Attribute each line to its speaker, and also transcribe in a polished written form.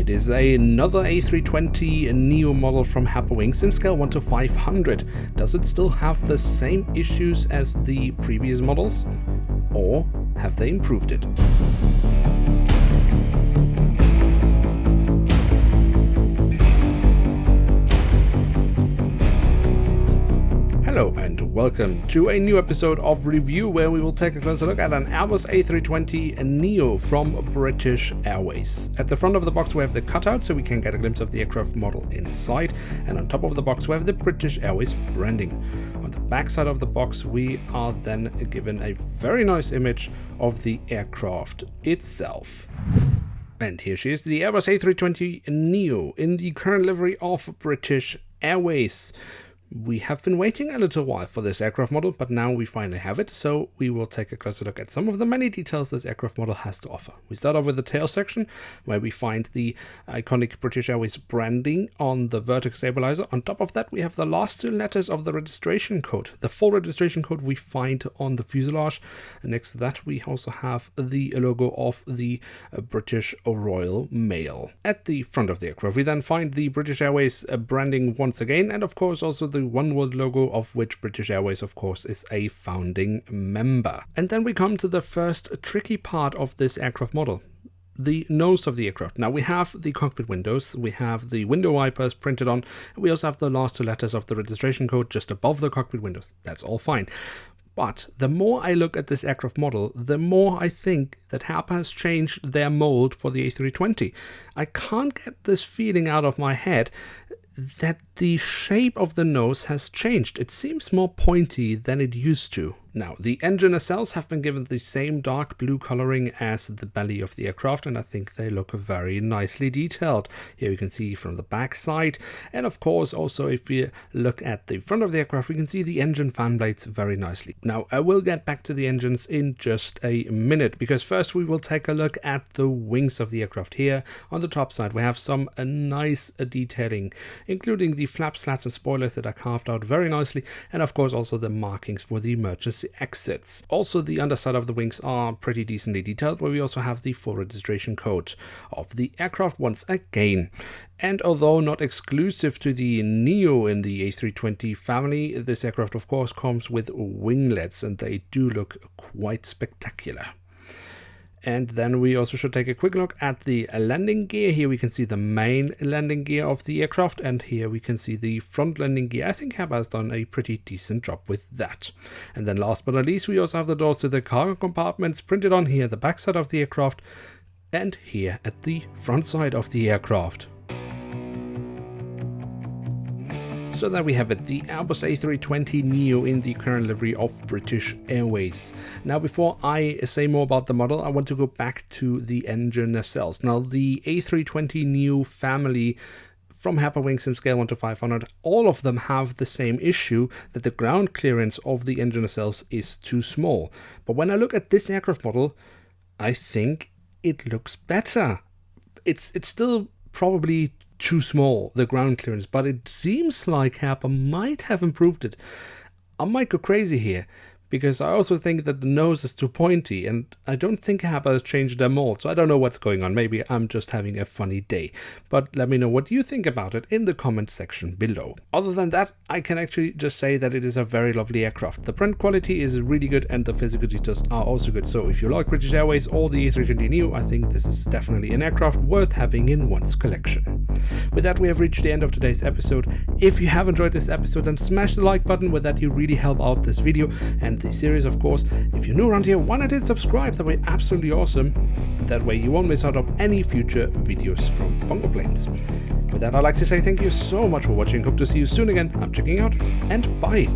Speaker 1: It is another A320NEO model from Herpa Wings in scale 1 to 500. Does it still have the same issues as the previous models? Or have they improved it? Hello and welcome to a new episode of Review, where we will take a closer look at an Airbus A320NEO from British Airways. At the front of the box we have the cutout so we can get a glimpse of the aircraft model inside, and on top of the box we have the British Airways branding. On the back side of the box we are then given a very nice image of the aircraft itself. And here she is, the Airbus A320NEO in the current livery of British Airways. We have been waiting a little while for this aircraft model, but now we finally have it, so we will take a closer look at some of the many details this aircraft model has to offer. We start off with the tail section, where we find the iconic British Airways branding on the vertex stabilizer. On top of that, we have the last two letters of the registration code. The full registration code we find on the fuselage. And next to that, we also have the logo of the British Royal Mail. At the front of the aircraft, we then find the British Airways branding once again, and of course also the One World logo, of which British Airways of course is a founding member. And then we come to the first tricky part of this aircraft model, the nose of the aircraft. Now we have the cockpit windows, we have the window wipers printed on, and we also have the last two letters of the registration code just above the cockpit windows. That's all fine. But the more I look at this aircraft model, the more I think that Herpa has changed their mold for the A320. I can't get this feeling out of my head that the shape of the nose has changed. It seems more pointy than it used to. Now, the engine nacelles have been given the same dark blue coloring as the belly of the aircraft, and I think they look very nicely detailed. Here we can see from the back side, and of course also if we look at the front of the aircraft, we can see the engine fan blades very nicely. Now, I will get back to the engines in just a minute, because first we will take a look at the wings of the aircraft. Here on the top side we have some nice detailing, including the flap slats and spoilers that are carved out very nicely, and of course also the markings for the emergency exits. Also, the underside of the wings are pretty decently detailed, where we also have the full registration code of the aircraft once again. And although not exclusive to the NEO in the A320 family, this aircraft of course comes with winglets, and they do look quite spectacular. And then we also should take a quick look at the landing gear. Here we can see the main landing gear of the aircraft, and here we can see the front landing gear. I think Herpa has done a pretty decent job with that. And then last but not least, we also have the doors to the cargo compartments printed on here, the back side of the aircraft, and here at the front side of the aircraft. So there we have it, the Airbus A320NEO in the current livery of British Airways. Now before I say more about the model, I want to go back to the engine nacelles. Now the A320NEO family from Herpa Wings in scale 1 to 500, all of them have the same issue, that the ground clearance of the engine nacelles is too small. But when I look at this aircraft model, I think it looks better. It's still probably too small, the ground clearance, but it seems like Herpa might have improved it. I might go crazy here, because I also think that the nose is too pointy, and I don't think Herpa has changed their mold, so I don't know what's going on. Maybe I'm just having a funny day. But let me know what you think about it in the comment section below. Other than that, I can actually just say that it is a very lovely aircraft. The print quality is really good, and the physical details are also good. So if you like British Airways or the A320NEO, I think this is definitely an aircraft worth having in one's collection. With that, we have reached the end of today's episode. If you have enjoyed this episode, then smash the like button. With that, you really help out this video and the series, of course. If you're new around here, why not hit subscribe? That way, absolutely awesome. That way you won't miss out on any future videos from BongoPlanes. With that, I'd like to say thank you so much for watching. Hope to see you soon again. I'm checking out, and bye.